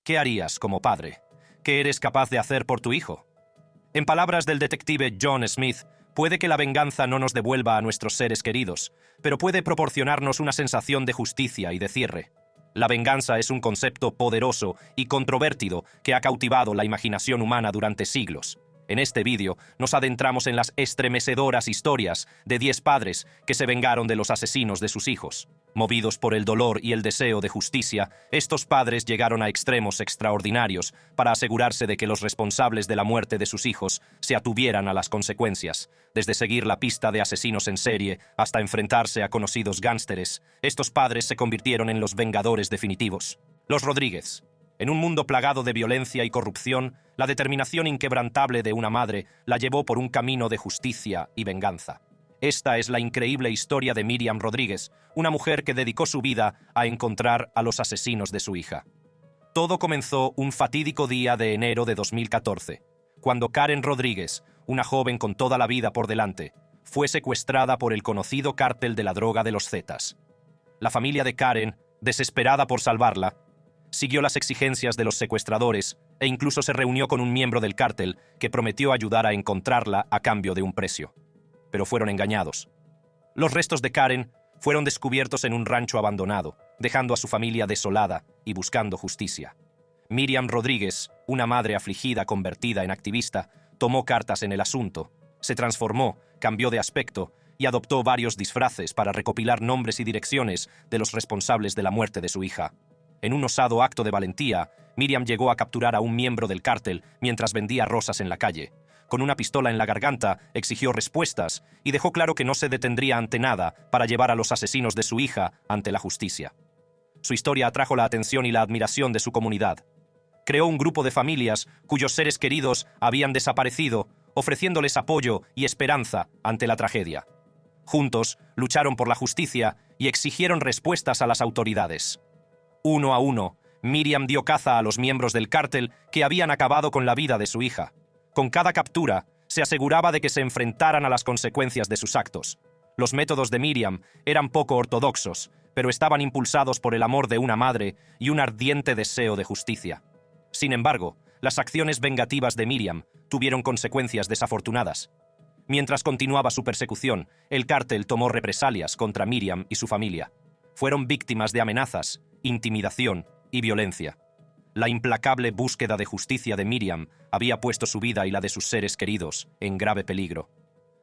¿Qué harías como padre? ¿Qué eres capaz de hacer por tu hijo? En palabras del detective John Smith, puede que la venganza no nos devuelva a nuestros seres queridos, pero puede proporcionarnos una sensación de justicia y de cierre. La venganza es un concepto poderoso y controvertido que ha cautivado la imaginación humana durante siglos. En este vídeo nos adentramos en las estremecedoras historias de 10 padres que se vengaron de los asesinos de sus hijos. Movidos por el dolor y el deseo de justicia, estos padres llegaron a extremos extraordinarios para asegurarse de que los responsables de la muerte de sus hijos se atuvieran a las consecuencias. Desde seguir la pista de asesinos en serie hasta enfrentarse a conocidos gánsteres, estos padres se convirtieron en los vengadores definitivos. Los Rodríguez. En un mundo plagado de violencia y corrupción, la determinación inquebrantable de una madre la llevó por un camino de justicia y venganza. Esta es la increíble historia de Miriam Rodríguez, una mujer que dedicó su vida a encontrar a los asesinos de su hija. Todo comenzó un fatídico día de enero de 2014, cuando Karen Rodríguez, una joven con toda la vida por delante, fue secuestrada por el conocido cártel de la droga de los Zetas. La familia de Karen, desesperada por salvarla, siguió las exigencias de los secuestradores e incluso se reunió con un miembro del cártel que prometió ayudar a encontrarla a cambio de un precio. Pero fueron engañados. Los restos de Karen fueron descubiertos en un rancho abandonado, dejando a su familia desolada y buscando justicia. Miriam Rodríguez, una madre afligida convertida en activista, tomó cartas en el asunto, se transformó, cambió de aspecto y adoptó varios disfraces para recopilar nombres y direcciones de los responsables de la muerte de su hija. En un osado acto de valentía, Miriam llegó a capturar a un miembro del cártel mientras vendía rosas en la calle. Con una pistola en la garganta, exigió respuestas y dejó claro que no se detendría ante nada para llevar a los asesinos de su hija ante la justicia. Su historia atrajo la atención y la admiración de su comunidad. Creó un grupo de familias cuyos seres queridos habían desaparecido, ofreciéndoles apoyo y esperanza ante la tragedia. Juntos, lucharon por la justicia y exigieron respuestas a las autoridades. Uno a uno, Miriam dio caza a los miembros del cártel que habían acabado con la vida de su hija. Con cada captura, se aseguraba de que se enfrentaran a las consecuencias de sus actos. Los métodos de Miriam eran poco ortodoxos, pero estaban impulsados por el amor de una madre y un ardiente deseo de justicia. Sin embargo, las acciones vengativas de Miriam tuvieron consecuencias desafortunadas. Mientras continuaba su persecución, el cártel tomó represalias contra Miriam y su familia. Fueron víctimas de amenazas, intimidación y violencia. La implacable búsqueda de justicia de Miriam había puesto su vida y la de sus seres queridos en grave peligro.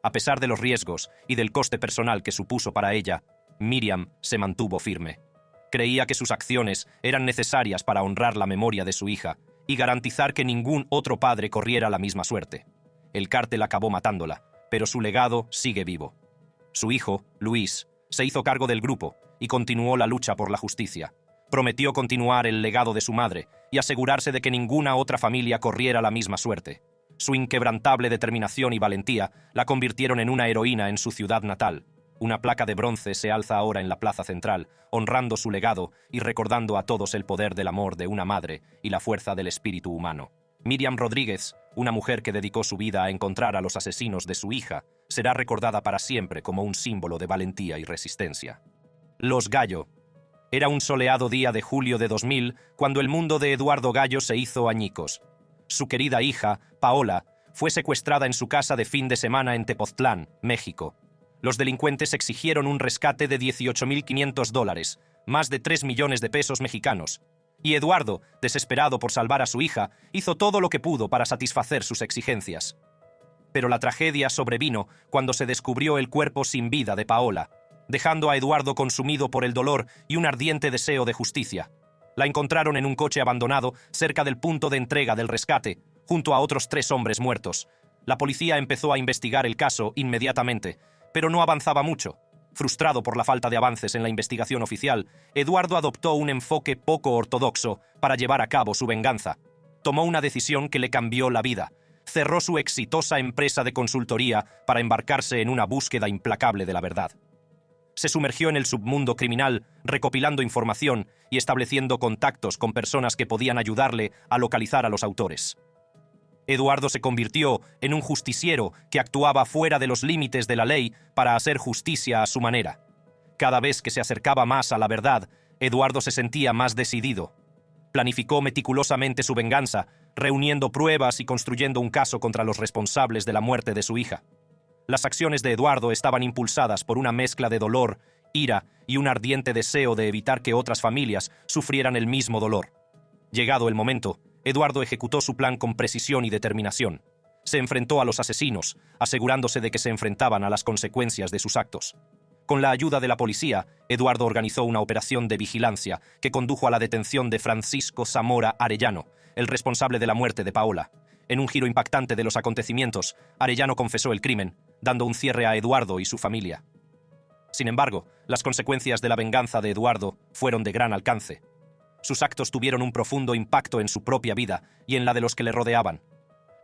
A pesar de los riesgos y del coste personal que supuso para ella, Miriam se mantuvo firme. Creía que sus acciones eran necesarias para honrar la memoria de su hija y garantizar que ningún otro padre corriera la misma suerte. El cártel acabó matándola, pero su legado sigue vivo. Su hijo, Luis, se hizo cargo del grupo y continuó la lucha por la justicia. Prometió continuar el legado de su madre y asegurarse de que ninguna otra familia corriera la misma suerte. Su inquebrantable determinación y valentía la convirtieron en una heroína en su ciudad natal. Una placa de bronce se alza ahora en la plaza central, honrando su legado y recordando a todos el poder del amor de una madre y la fuerza del espíritu humano. Miriam Rodríguez, una mujer que dedicó su vida a encontrar a los asesinos de su hija, será recordada para siempre como un símbolo de valentía y resistencia. Los Gallo. Era un soleado día de julio de 2000 cuando el mundo de Eduardo Gallo se hizo añicos. Su querida hija, Paola, fue secuestrada en su casa de fin de semana en Tepoztlán, México. Los delincuentes exigieron un rescate de $18,500, más de 3 millones de pesos mexicanos. Y Eduardo, desesperado por salvar a su hija, hizo todo lo que pudo para satisfacer sus exigencias. Pero la tragedia sobrevino cuando se descubrió el cuerpo sin vida de Paola, dejando a Eduardo consumido por el dolor y un ardiente deseo de justicia. La encontraron en un coche abandonado cerca del punto de entrega del rescate, junto a otros 3 hombres muertos. La policía empezó a investigar el caso inmediatamente, pero no avanzaba mucho. Frustrado por la falta de avances en la investigación oficial, Eduardo adoptó un enfoque poco ortodoxo para llevar a cabo su venganza. Tomó una decisión que le cambió la vida. Cerró su exitosa empresa de consultoría para embarcarse en una búsqueda implacable de la verdad. Se sumergió en el submundo criminal, recopilando información y estableciendo contactos con personas que podían ayudarle a localizar a los autores. Eduardo se convirtió en un justiciero que actuaba fuera de los límites de la ley para hacer justicia a su manera. Cada vez que se acercaba más a la verdad, Eduardo se sentía más decidido. Planificó meticulosamente su venganza, reuniendo pruebas y construyendo un caso contra los responsables de la muerte de su hija. Las acciones de Eduardo estaban impulsadas por una mezcla de dolor, ira y un ardiente deseo de evitar que otras familias sufrieran el mismo dolor. Llegado el momento, Eduardo ejecutó su plan con precisión y determinación. Se enfrentó a los asesinos, asegurándose de que se enfrentaban a las consecuencias de sus actos. Con la ayuda de la policía, Eduardo organizó una operación de vigilancia que condujo a la detención de Francisco Zamora Arellano, el responsable de la muerte de Paola. En un giro impactante de los acontecimientos, Arellano confesó el crimen, dando un cierre a Eduardo y su familia. Sin embargo, las consecuencias de la venganza de Eduardo fueron de gran alcance. Sus actos tuvieron un profundo impacto en su propia vida y en la de los que le rodeaban.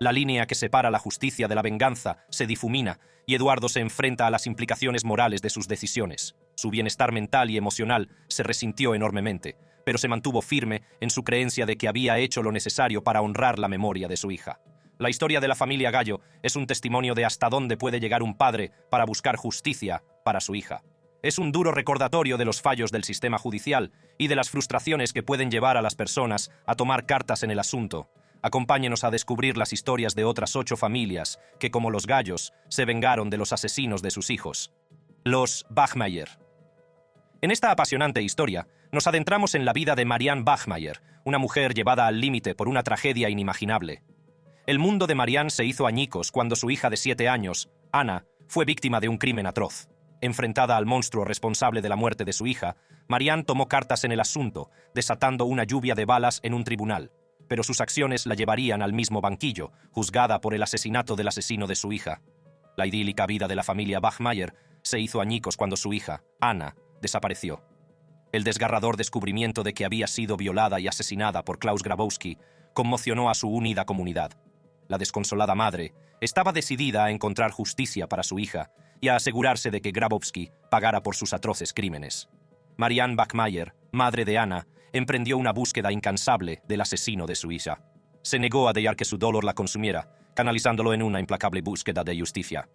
La línea que separa la justicia de la venganza se difumina y Eduardo se enfrenta a las implicaciones morales de sus decisiones. Su bienestar mental y emocional se resintió enormemente, pero se mantuvo firme en su creencia de que había hecho lo necesario para honrar la memoria de su hija. La historia de la familia Gallo es un testimonio de hasta dónde puede llegar un padre para buscar justicia para su hija. Es un duro recordatorio de los fallos del sistema judicial y de las frustraciones que pueden llevar a las personas a tomar cartas en el asunto. Acompáñenos a descubrir las historias de otras 8 familias que, como los Gallos, se vengaron de los asesinos de sus hijos. Los Bachmeier. En esta apasionante historia, nos adentramos en la vida de Marianne Bachmeier, una mujer llevada al límite por una tragedia inimaginable. El mundo de Marianne se hizo añicos cuando su hija de 7 años, Ana, fue víctima de un crimen atroz. Enfrentada al monstruo responsable de la muerte de su hija, Marianne tomó cartas en el asunto, desatando una lluvia de balas en un tribunal. Pero sus acciones la llevarían al mismo banquillo, juzgada por el asesinato del asesino de su hija. La idílica vida de la familia Bachmeier se hizo añicos cuando su hija, Ana, desapareció. El desgarrador descubrimiento de que había sido violada y asesinada por Klaus Grabowski conmocionó a su unida comunidad. La desconsolada madre estaba decidida a encontrar justicia para su hija y a asegurarse de que Grabowski pagara por sus atroces crímenes. Marianne Bachmeier, madre de Ana, emprendió una búsqueda incansable del asesino de su hija. Se negó a dejar que su dolor la consumiera, canalizándolo en una implacable búsqueda de justicia.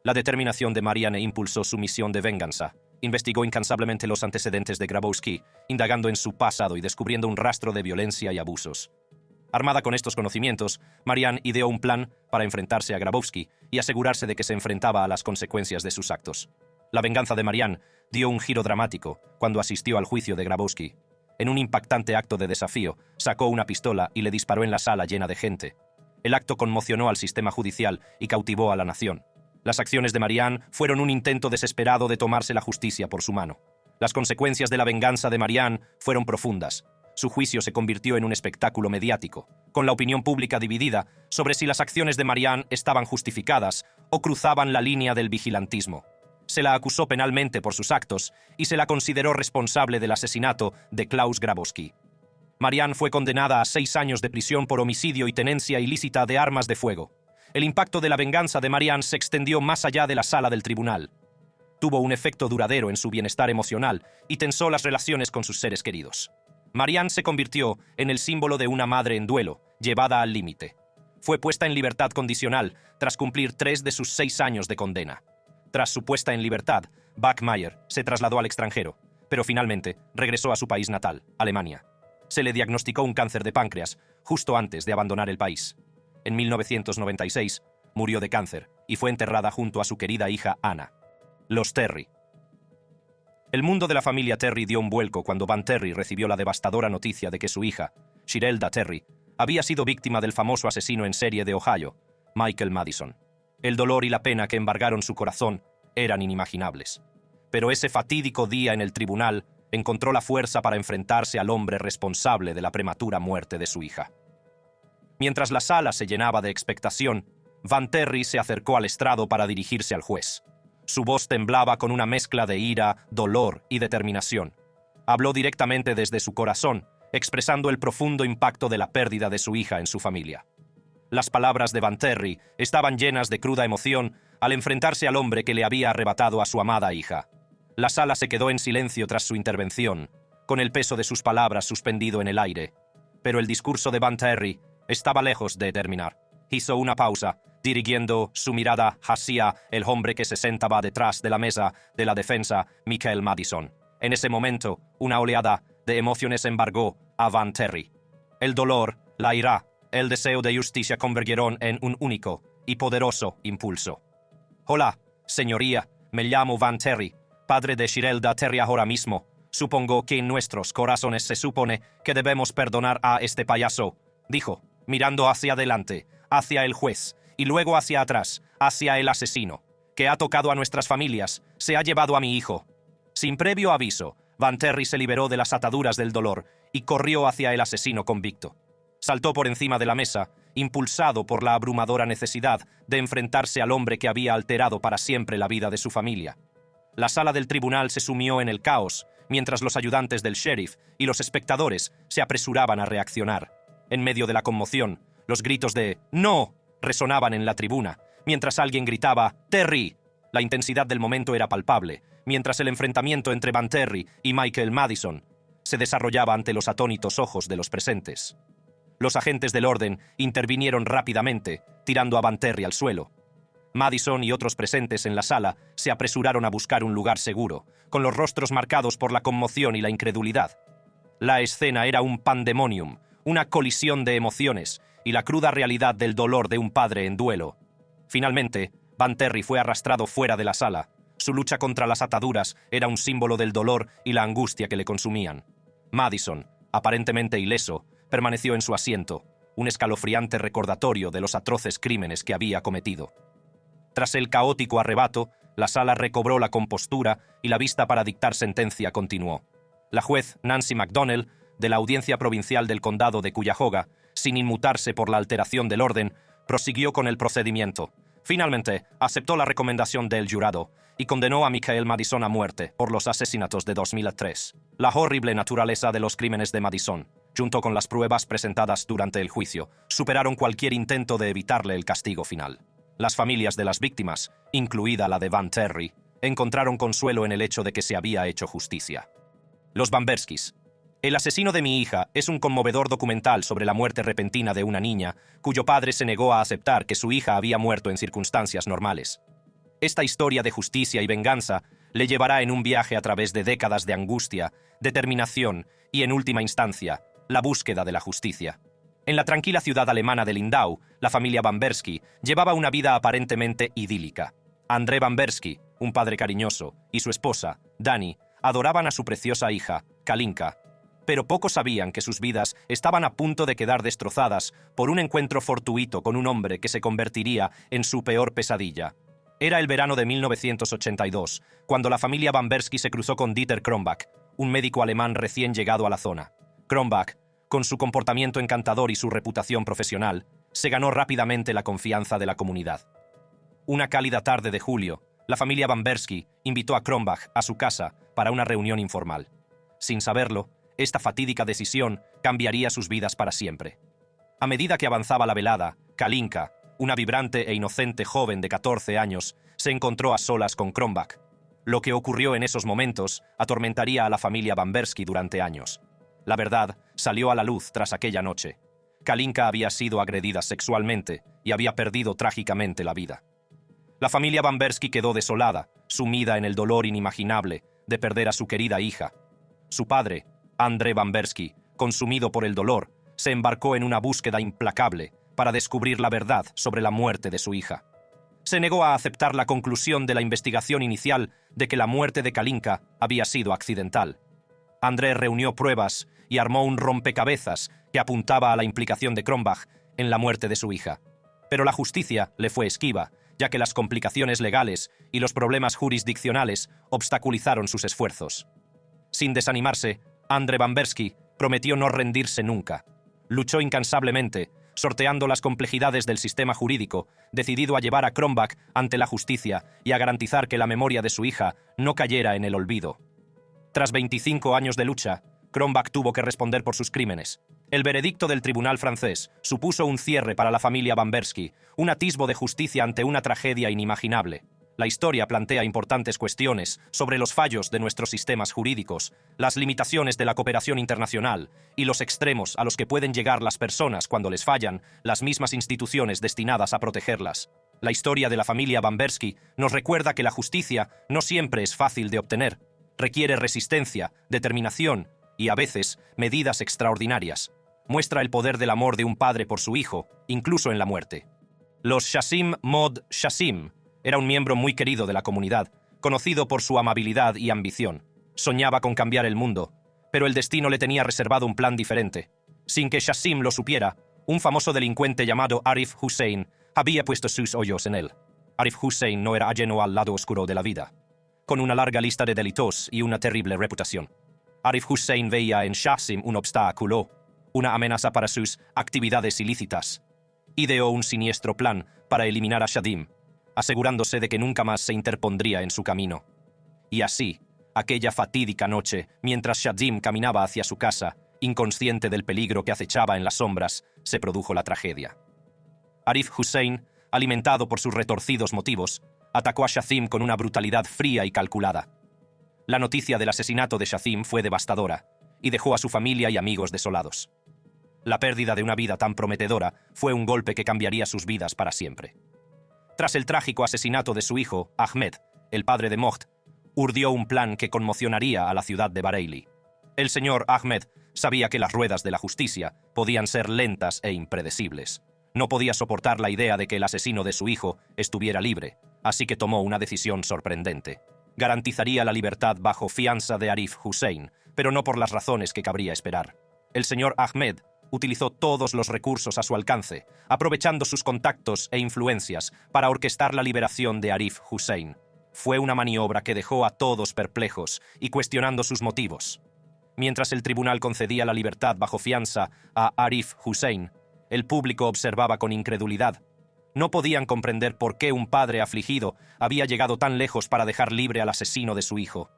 La determinación de Marianne impulsó su misión de venganza. Investigó incansablemente los antecedentes de Grabowski, indagando en su pasado y descubriendo un rastro de violencia y abusos. Armada con estos conocimientos, Marianne ideó un plan para enfrentarse a Grabowski y asegurarse de que se enfrentaba a las consecuencias de sus actos. La venganza de Marianne dio un giro dramático cuando asistió al juicio de Grabowski. En un impactante acto de desafío, sacó una pistola y le disparó en la sala llena de gente. El acto conmocionó al sistema judicial y cautivó a la nación. Las acciones de Marianne fueron un intento desesperado de tomarse la justicia por su mano. Las consecuencias de la venganza de Marianne fueron profundas. Su juicio se convirtió en un espectáculo mediático, con la opinión pública dividida sobre si las acciones de Marianne estaban justificadas o cruzaban la línea del vigilantismo. Se la acusó penalmente por sus actos y se la consideró responsable del asesinato de Klaus Grabowski. Marianne fue condenada a 6 años de prisión por homicidio y tenencia ilícita de armas de fuego. El impacto de la venganza de Marianne se extendió más allá de la sala del tribunal. Tuvo un efecto duradero en su bienestar emocional y tensó las relaciones con sus seres queridos. Marianne se convirtió en el símbolo de una madre en duelo, llevada al límite. Fue puesta en libertad condicional tras cumplir 3 de sus 6 años de condena. Tras su puesta en libertad, Bachmeier se trasladó al extranjero, pero finalmente regresó a su país natal, Alemania. Se le diagnosticó un cáncer de páncreas justo antes de abandonar el país. En 1996 murió de cáncer y fue enterrada junto a su querida hija Ana. Los Terry. El mundo de la familia Terry dio un vuelco cuando Van Terry recibió la devastadora noticia de que su hija, Shirelda Terry, había sido víctima del famoso asesino en serie de Ohio, Michael Madison. El dolor y la pena que embargaron su corazón eran inimaginables. Pero ese fatídico día en el tribunal encontró la fuerza para enfrentarse al hombre responsable de la prematura muerte de su hija. Mientras la sala se llenaba de expectación, Van Terry se acercó al estrado para dirigirse al juez. Su voz temblaba con una mezcla de ira, dolor y determinación. Habló directamente desde su corazón, expresando el profundo impacto de la pérdida de su hija en su familia. Las palabras de Van Terry estaban llenas de cruda emoción al enfrentarse al hombre que le había arrebatado a su amada hija. La sala se quedó en silencio tras su intervención, con el peso de sus palabras suspendido en el aire. Pero el discurso de Van Terry estaba lejos de terminar. Hizo una pausa, dirigiendo su mirada hacia el hombre que se sentaba detrás de la mesa de la defensa, Michael Madison. En ese momento, una oleada de emociones embargó a Van Terry. El dolor, la ira, el deseo de justicia convergieron en un único y poderoso impulso. «Hola, señoría, me llamo Van Terry, padre de Shirelda Terry ahora mismo. Supongo que en nuestros corazones se supone que debemos perdonar a este payaso», dijo, mirando hacia adelante, hacia el juez, y luego hacia atrás, hacia el asesino, que ha tocado a nuestras familias, se ha llevado a mi hijo. Sin previo aviso, Van Terry se liberó de las ataduras del dolor y corrió hacia el asesino convicto. Saltó por encima de la mesa, impulsado por la abrumadora necesidad de enfrentarse al hombre que había alterado para siempre la vida de su familia. La sala del tribunal se sumió en el caos, mientras los ayudantes del sheriff y los espectadores se apresuraban a reaccionar. En medio de la conmoción, los gritos de «¡No!» resonaban en la tribuna, mientras alguien gritaba «¡Terry!». La intensidad del momento era palpable, mientras el enfrentamiento entre Van Terry y Michael Madison se desarrollaba ante los atónitos ojos de los presentes. Los agentes del orden intervinieron rápidamente, tirando a Van Terry al suelo. Madison y otros presentes en la sala se apresuraron a buscar un lugar seguro, con los rostros marcados por la conmoción y la incredulidad. La escena era un pandemonium, una colisión de emociones y la cruda realidad del dolor de un padre en duelo. Finalmente, Van Terry fue arrastrado fuera de la sala. Su lucha contra las ataduras era un símbolo del dolor y la angustia que le consumían. Madison, aparentemente ileso, permaneció en su asiento, un escalofriante recordatorio de los atroces crímenes que había cometido. Tras el caótico arrebato, la sala recobró la compostura y la vista para dictar sentencia continuó. La juez Nancy McDonnell, de la Audiencia Provincial del Condado de Cuyahoga, sin inmutarse por la alteración del orden, prosiguió con el procedimiento. Finalmente, aceptó la recomendación del jurado y condenó a Michael Madison a muerte por los asesinatos de 2003. La horrible naturaleza de los crímenes de Madison, junto con las pruebas presentadas durante el juicio, superaron cualquier intento de evitarle el castigo final. Las familias de las víctimas, incluida la de Van Terry, encontraron consuelo en el hecho de que se había hecho justicia. Los Bamberskis. El asesino de mi hija es un conmovedor documental sobre la muerte repentina de una niña cuyo padre se negó a aceptar que su hija había muerto en circunstancias normales. Esta historia de justicia y venganza le llevará en un viaje a través de décadas de angustia, determinación y, en última instancia, la búsqueda de la justicia. En la tranquila ciudad alemana de Lindau, la familia Bamberski llevaba una vida aparentemente idílica. André Bamberski, un padre cariñoso, y su esposa, Dani, adoraban a su preciosa hija, Kalinka, pero pocos sabían que sus vidas estaban a punto de quedar destrozadas por un encuentro fortuito con un hombre que se convertiría en su peor pesadilla. Era el verano de 1982, cuando la familia Bamberski se cruzó con Dieter Kronbach, un médico alemán recién llegado a la zona. Kronbach, con su comportamiento encantador y su reputación profesional, se ganó rápidamente la confianza de la comunidad. Una cálida tarde de julio, la familia Bamberski invitó a Kronbach a su casa para una reunión informal. Sin saberlo, esta fatídica decisión cambiaría sus vidas para siempre. A medida que avanzaba la velada, Kalinka, una vibrante e inocente joven de 14 años, se encontró a solas con Kronbach. Lo que ocurrió en esos momentos atormentaría a la familia Bamberski durante años. La verdad salió a la luz tras aquella noche. Kalinka había sido agredida sexualmente y había perdido trágicamente la vida. La familia Bamberski quedó desolada, sumida en el dolor inimaginable de perder a su querida hija. Su padre, André Bamberski, consumido por el dolor, se embarcó en una búsqueda implacable para descubrir la verdad sobre la muerte de su hija. Se negó a aceptar la conclusión de la investigación inicial de que la muerte de Kalinka había sido accidental. André reunió pruebas y armó un rompecabezas que apuntaba a la implicación de Kronbach en la muerte de su hija. Pero la justicia le fue esquiva, ya que las complicaciones legales y los problemas jurisdiccionales obstaculizaron sus esfuerzos. Sin desanimarse, André Bamberski prometió no rendirse nunca. Luchó incansablemente, sorteando las complejidades del sistema jurídico, decidido a llevar a Kronbach ante la justicia y a garantizar que la memoria de su hija no cayera en el olvido. Tras 25 años de lucha, Kronbach tuvo que responder por sus crímenes. El veredicto del tribunal francés supuso un cierre para la familia Bamberski, un atisbo de justicia ante una tragedia inimaginable. La historia plantea importantes cuestiones sobre los fallos de nuestros sistemas jurídicos, las limitaciones de la cooperación internacional y los extremos a los que pueden llegar las personas cuando les fallan las mismas instituciones destinadas a protegerlas. La historia de la familia Bamberski nos recuerda que la justicia no siempre es fácil de obtener. Requiere resistencia, determinación y a veces medidas extraordinarias. Muestra el poder del amor de un padre por su hijo, incluso en la muerte. Los Shasim Mod Shasim era un miembro muy querido de la comunidad, conocido por su amabilidad y ambición. Soñaba con cambiar el mundo, pero el destino le tenía reservado un plan diferente. Sin que Shasim lo supiera, un famoso delincuente llamado Arif Hussein había puesto sus ojos en él. Arif Hussein no era ajeno al lado oscuro de la vida, con una larga lista de delitos y una terrible reputación. Arif Hussein veía en Shasim un obstáculo, una amenaza para sus actividades ilícitas. Ideó un siniestro plan para eliminar a Shadim, asegurándose de que nunca más se interpondría en su camino. Y así, aquella fatídica noche, mientras Shadim caminaba hacia su casa, inconsciente del peligro que acechaba en las sombras, se produjo la tragedia. Arif Hussein, alimentado por sus retorcidos motivos, atacó a Shadim con una brutalidad fría y calculada. La noticia del asesinato de Shadim fue devastadora y dejó a su familia y amigos desolados. La pérdida de una vida tan prometedora fue un golpe que cambiaría sus vidas para siempre. Tras el trágico asesinato de su hijo, Ahmed, el padre de Mohd, urdió un plan que conmocionaría a la ciudad de Bareilly. El señor Ahmed sabía que las ruedas de la justicia podían ser lentas e impredecibles. No podía soportar la idea de que el asesino de su hijo estuviera libre, así que tomó una decisión sorprendente. Garantizaría la libertad bajo fianza de Arif Hussein, pero no por las razones que cabría esperar. El señor Ahmed utilizó todos los recursos a su alcance, aprovechando sus contactos e influencias para orquestar la liberación de Arif Hussein. Fue una maniobra que dejó a todos perplejos y cuestionando sus motivos. Mientras el tribunal concedía la libertad bajo fianza a Arif Hussein, el público observaba con incredulidad. No podían comprender por qué un padre afligido había llegado tan lejos para dejar libre al asesino de su hijo.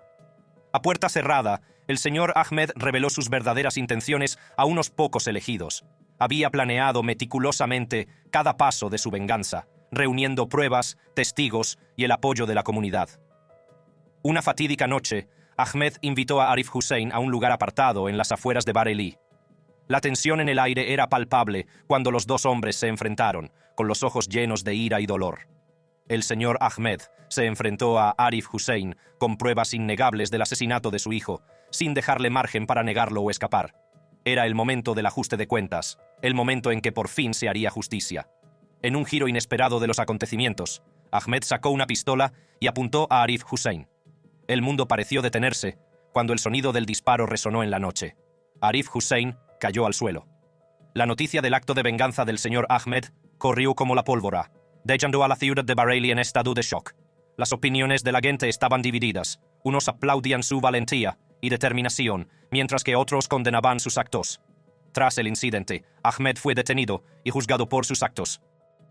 A puerta cerrada, el señor Ahmed reveló sus verdaderas intenciones a unos pocos elegidos. Había planeado meticulosamente cada paso de su venganza, reuniendo pruebas, testigos y el apoyo de la comunidad. Una fatídica noche, Ahmed invitó a Arif Hussein a un lugar apartado en las afueras de Bareilly. La tensión en el aire era palpable cuando los dos hombres se enfrentaron, con los ojos llenos de ira y dolor. El señor Ahmed se enfrentó a Arif Hussein con pruebas innegables del asesinato de su hijo, sin dejarle margen para negarlo o escapar. Era el momento del ajuste de cuentas, el momento en que por fin se haría justicia. En un giro inesperado de los acontecimientos, Ahmed sacó una pistola y apuntó a Arif Hussein. El mundo pareció detenerse cuando el sonido del disparo resonó en la noche. Arif Hussein cayó al suelo. La noticia del acto de venganza del señor Ahmed corrió como la pólvora, dejando a la ciudad de Bareilly en estado de shock. Las opiniones de la gente estaban divididas. Unos aplaudían su valentía y determinación, mientras que otros condenaban sus actos. Tras el incidente, Ahmed fue detenido y juzgado por sus actos.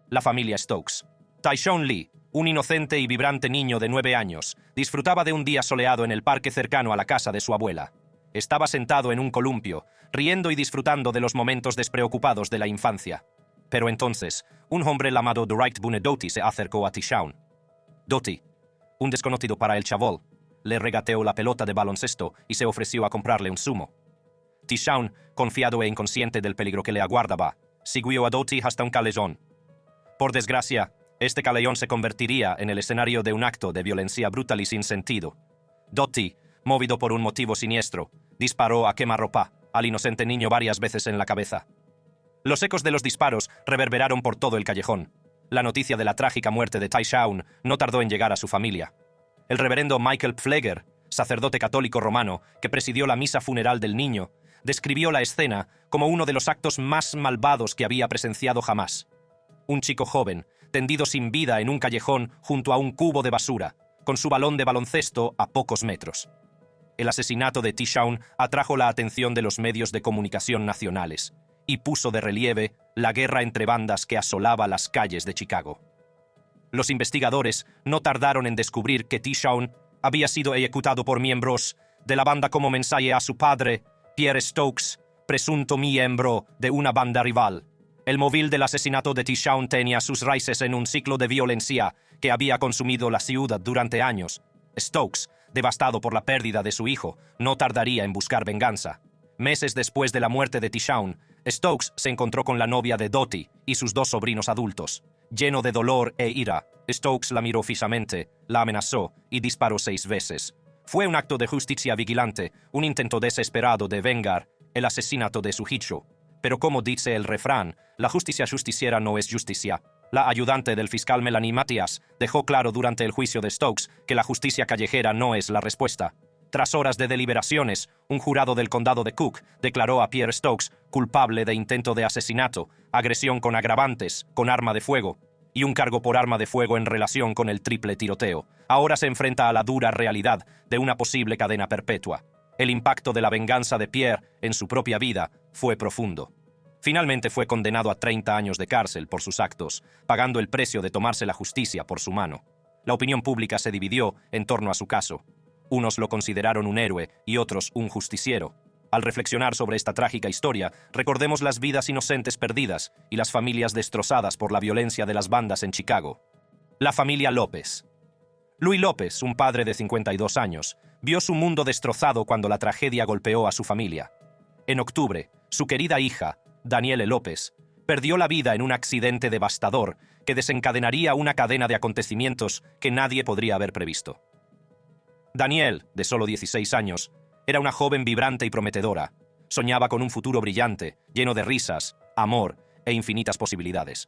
La familia Stokes. Tyshawn Lee, un inocente y vibrante niño de 9 años, disfrutaba de un día soleado en el parque cercano a la casa de su abuela. Estaba sentado en un columpio, riendo y disfrutando de los momentos despreocupados de la infancia. Pero entonces, un hombre llamado Dwight Doty se acercó a Tyshawn. Doty, un desconocido para el chaval, le regateó la pelota de baloncesto y se ofreció a comprarle un zumo. Tyshawn, confiado e inconsciente del peligro que le aguardaba, siguió a Doty hasta un callejón. Por desgracia, este callejón se convertiría en el escenario de un acto de violencia brutal y sin sentido. Doty, movido por un motivo siniestro, disparó a quemarropa al inocente niño varias veces en la cabeza. Los ecos de los disparos reverberaron por todo el callejón. La noticia de la trágica muerte de Tyshawn no tardó en llegar a su familia. El reverendo Michael Pfleger, sacerdote católico romano que presidió la misa funeral del niño, describió la escena como uno de los actos más malvados que había presenciado jamás. Un chico joven, tendido sin vida en un callejón junto a un cubo de basura, con su balón de baloncesto a pocos metros. El asesinato de Tyshawn atrajo la atención de los medios de comunicación nacionales y puso de relieve la guerra entre bandas que asolaba las calles de Chicago. Los investigadores no tardaron en descubrir que Tyshawn había sido ejecutado por miembros de la banda como mensaje a su padre, Pierre Stokes, presunto miembro de una banda rival. El móvil del asesinato de Tyshawn tenía sus raíces en un ciclo de violencia que había consumido la ciudad durante años. Stokes, devastado por la pérdida de su hijo, no tardaría en buscar venganza. Meses después de la muerte de Tyshawn, Stokes se encontró con la novia de Doty y sus 2 sobrinos adultos. Lleno de dolor e ira, Stokes la miró fijamente, la amenazó y disparó 6 veces. Fue un acto de justicia vigilante, un intento desesperado de vengar el asesinato de su hijo. Pero como dice el refrán, la justicia justiciera no es justicia. La ayudante del fiscal Melanie Matthias dejó claro durante el juicio de Stokes que la justicia callejera no es la respuesta. Tras horas de deliberaciones, un jurado del condado de Cook declaró a Pierre Stokes culpable de intento de asesinato, agresión con agravantes, con arma de fuego, y un cargo por arma de fuego en relación con el triple tiroteo. Ahora se enfrenta a la dura realidad de una posible cadena perpetua. El impacto de la venganza de Pierre en su propia vida fue profundo. Finalmente fue condenado a 30 años de cárcel por sus actos, pagando el precio de tomarse la justicia por su mano. La opinión pública se dividió en torno a su caso. Unos lo consideraron un héroe y otros un justiciero. Al reflexionar sobre esta trágica historia, recordemos las vidas inocentes perdidas y las familias destrozadas por la violencia de las bandas en Chicago. La familia López. Louis López, un padre de 52 años, vio su mundo destrozado cuando la tragedia golpeó a su familia. En octubre, su querida hija, Danielle López, perdió la vida en un accidente devastador que desencadenaría una cadena de acontecimientos que nadie podría haber previsto. Danielle, de solo 16 años, era una joven vibrante y prometedora. Soñaba con un futuro brillante, lleno de risas, amor e infinitas posibilidades.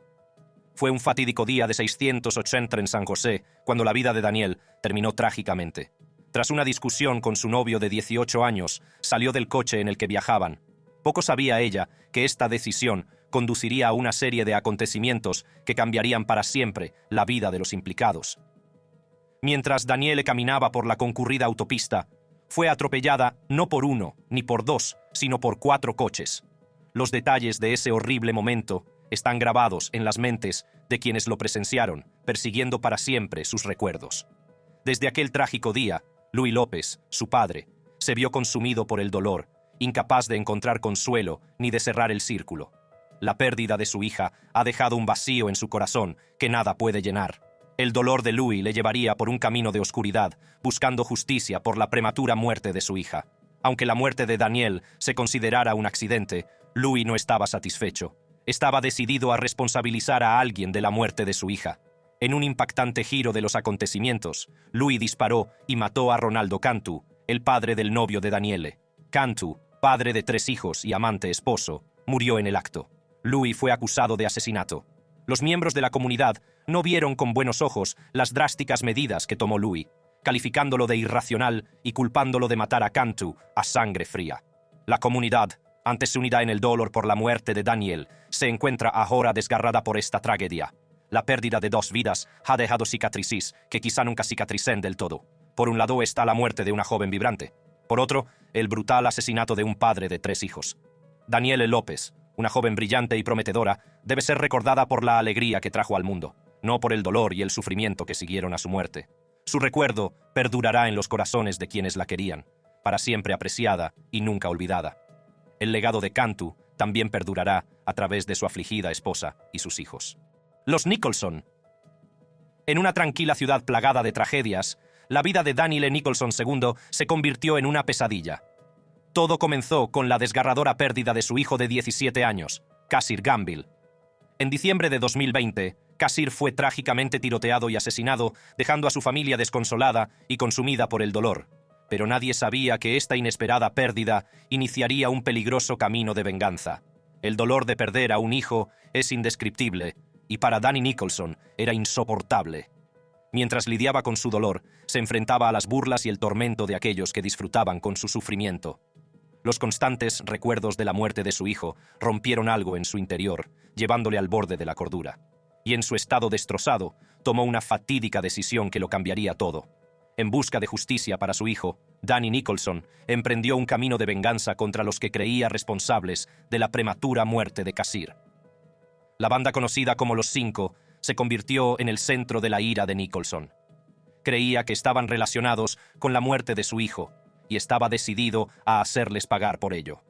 Fue un fatídico día de 680 en San José cuando la vida de Danielle terminó trágicamente. Tras una discusión con su novio de 18 años, salió del coche en el que viajaban. Poco sabía ella que esta decisión conduciría a una serie de acontecimientos que cambiarían para siempre la vida de los implicados. Mientras Danielle caminaba por la concurrida autopista, fue atropellada no por uno ni por dos, sino por 4 coches. Los detalles de ese horrible momento están grabados en las mentes de quienes lo presenciaron, persiguiendo para siempre sus recuerdos. Desde aquel trágico día, Louis López, su padre, se vio consumido por el dolor, incapaz de encontrar consuelo ni de cerrar el círculo. La pérdida de su hija ha dejado un vacío en su corazón que nada puede llenar. El dolor de Louis le llevaría por un camino de oscuridad, buscando justicia por la prematura muerte de su hija. Aunque la muerte de Danielle se considerara un accidente, Louis no estaba satisfecho. Estaba decidido a responsabilizar a alguien de la muerte de su hija. En un impactante giro de los acontecimientos, Louis disparó y mató a Ronaldo Cantu, el padre del novio de Danielle. Cantu, padre de 3 hijos y amante esposo, murió en el acto. Louis fue acusado de asesinato. Los miembros de la comunidad no vieron con buenos ojos las drásticas medidas que tomó Louis, calificándolo de irracional y culpándolo de matar a Cantu a sangre fría. La comunidad, antes unida en el dolor por la muerte de Danielle, se encuentra ahora desgarrada por esta tragedia. La pérdida de 2 vidas ha dejado cicatrices que quizá nunca cicatricen del todo. Por un lado está la muerte de una joven vibrante. Por otro, el brutal asesinato de un padre de 3 hijos. Danielle López, una joven brillante y prometedora, debe ser recordada por la alegría que trajo al mundo, no por el dolor y el sufrimiento que siguieron a su muerte. Su recuerdo perdurará en los corazones de quienes la querían, para siempre apreciada y nunca olvidada. El legado de Cantu también perdurará a través de su afligida esposa y sus hijos. Los Nicholson. En una tranquila ciudad plagada de tragedias, la vida de Danielle Nicholson II se convirtió en una pesadilla. Todo comenzó con la desgarradora pérdida de su hijo de 17 años, Kasir Gambill. En diciembre de 2020, Kasir fue trágicamente tiroteado y asesinado, dejando a su familia desconsolada y consumida por el dolor. Pero nadie sabía que esta inesperada pérdida iniciaría un peligroso camino de venganza. El dolor de perder a un hijo es indescriptible, y para Danny Nicholson era insoportable. Mientras lidiaba con su dolor, se enfrentaba a las burlas y el tormento de aquellos que disfrutaban con su sufrimiento. Los constantes recuerdos de la muerte de su hijo rompieron algo en su interior, llevándole al borde de la cordura. Y en su estado destrozado, tomó una fatídica decisión que lo cambiaría todo. En busca de justicia para su hijo, Danny Nicholson emprendió un camino de venganza contra los que creía responsables de la prematura muerte de Kasir. La banda conocida como Los Cinco se convirtió en el centro de la ira de Nicholson. Creía que estaban relacionados con la muerte de su hijo, y estaba decidido a hacerles pagar por ello.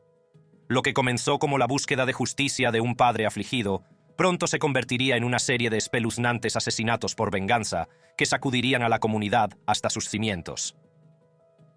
Lo que comenzó como la búsqueda de justicia de un padre afligido, pronto se convertiría en una serie de espeluznantes asesinatos por venganza que sacudirían a la comunidad hasta sus cimientos.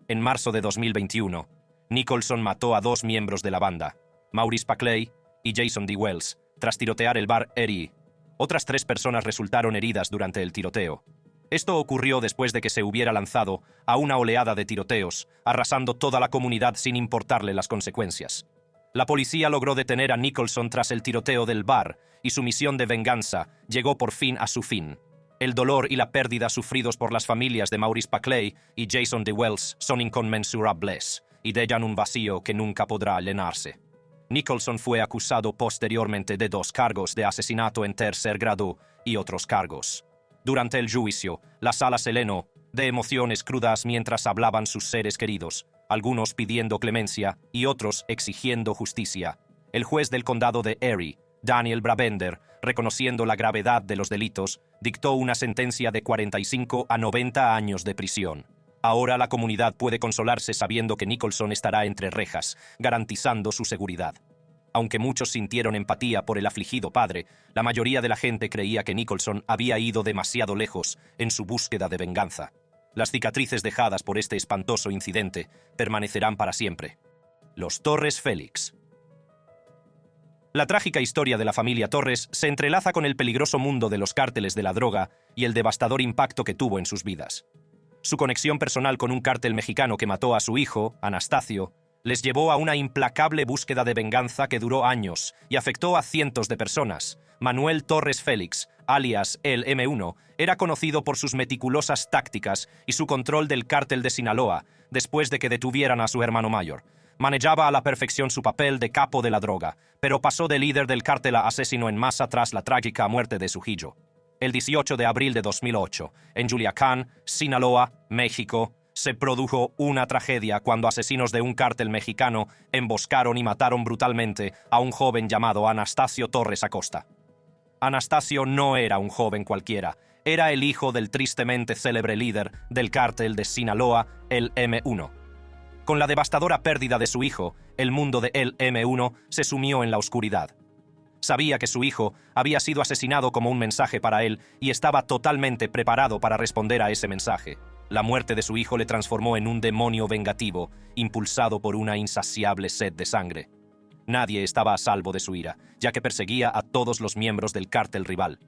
En marzo de 2021, Nicholson mató a 2 miembros de la banda, Maurice Paclay y Jason D. Wells, tras tirotear el bar Erie. Otras 3 personas resultaron heridas durante el tiroteo. Esto ocurrió después de que se hubiera lanzado a una oleada de tiroteos, arrasando toda la comunidad sin importarle las consecuencias. La policía logró detener a Nicholson tras el tiroteo del bar, y su misión de venganza llegó por fin a su fin. El dolor y la pérdida sufridos por las familias de Maurice Buckley y Jason DeWells son inconmensurables y dejan un vacío que nunca podrá llenarse. Nicholson fue acusado posteriormente de 2 cargos de asesinato en tercer grado y otros cargos. Durante el juicio, la sala se llenó de emociones crudas mientras hablaban sus seres queridos, algunos pidiendo clemencia y otros exigiendo justicia. El juez del condado de Erie, Daniel Brabender, reconociendo la gravedad de los delitos, dictó una sentencia de 45 a 90 años de prisión. Ahora la comunidad puede consolarse sabiendo que Nicholson estará entre rejas, garantizando su seguridad. Aunque muchos sintieron empatía por el afligido padre, la mayoría de la gente creía que Nicholson había ido demasiado lejos en su búsqueda de venganza. Las cicatrices dejadas por este espantoso incidente permanecerán para siempre. Los Torres Félix. La trágica historia de la familia Torres se entrelaza con el peligroso mundo de los cárteles de la droga y el devastador impacto que tuvo en sus vidas. Su conexión personal con un cártel mexicano que mató a su hijo, Anastasio, les llevó a una implacable búsqueda de venganza que duró años y afectó a cientos de personas. Manuel Torres Félix, alias el M1, era conocido por sus meticulosas tácticas y su control del cártel de Sinaloa después de que detuvieran a su hermano mayor. Manejaba a la perfección su papel de capo de la droga, pero pasó de líder del cártel a asesino en masa tras la trágica muerte de su hijo. El 18 de abril de 2008, en Culiacán, Sinaloa, México, se produjo una tragedia cuando asesinos de un cártel mexicano emboscaron y mataron brutalmente a un joven llamado Anastasio Torres Acosta. Anastasio no era un joven cualquiera, era el hijo del tristemente célebre líder del cártel de Sinaloa, el M1. Con la devastadora pérdida de su hijo, el mundo de el M1 se sumió en la oscuridad. Sabía que su hijo había sido asesinado como un mensaje para él y estaba totalmente preparado para responder a ese mensaje. La muerte de su hijo le transformó en un demonio vengativo, impulsado por una insaciable sed de sangre. Nadie estaba a salvo de su ira, ya que perseguía a todos los miembros del cártel rival.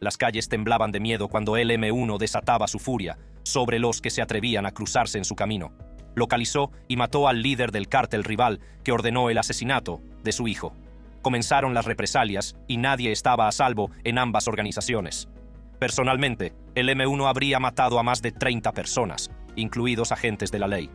Las calles temblaban de miedo cuando el M1 desataba su furia sobre los que se atrevían a cruzarse en su camino. Localizó y mató al líder del cártel rival que ordenó el asesinato de su hijo. Comenzaron las represalias y nadie estaba a salvo en ambas organizaciones. Personalmente, el M1 habría matado a más de 30 personas, incluidos agentes de la ley.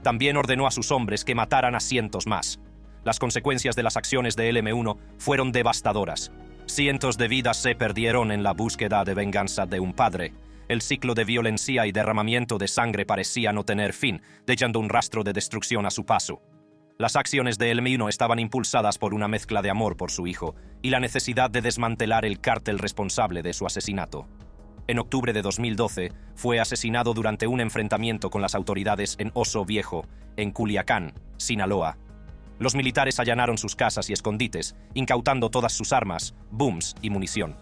También ordenó a sus hombres que mataran a cientos más. Las consecuencias de las acciones de el M1 fueron devastadoras. Cientos de vidas se perdieron en la búsqueda de venganza de un padre. El ciclo de violencia y derramamiento de sangre parecía no tener fin, dejando un rastro de destrucción a su paso. Las acciones de el M1 estaban impulsadas por una mezcla de amor por su hijo y la necesidad de desmantelar el cártel responsable de su asesinato. En octubre de 2012, fue asesinado durante un enfrentamiento con las autoridades en Oso Viejo, en Culiacán, Sinaloa. Los militares allanaron sus casas y escondites, incautando todas sus armas, booms y munición.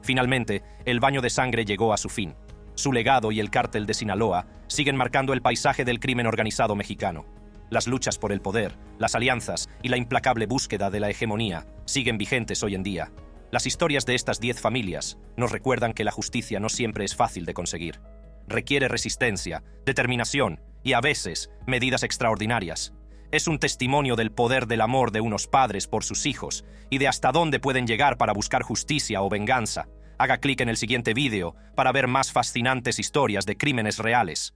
Finalmente, el baño de sangre llegó a su fin. Su legado y el cártel de Sinaloa siguen marcando el paisaje del crimen organizado mexicano. Las luchas por el poder, las alianzas y la implacable búsqueda de la hegemonía siguen vigentes hoy en día. Las historias de estas 10 familias nos recuerdan que la justicia no siempre es fácil de conseguir. Requiere resistencia, determinación y, a veces, medidas extraordinarias. Es un testimonio del poder del amor de unos padres por sus hijos y de hasta dónde pueden llegar para buscar justicia o venganza. Haga clic en el siguiente vídeo para ver más fascinantes historias de crímenes reales.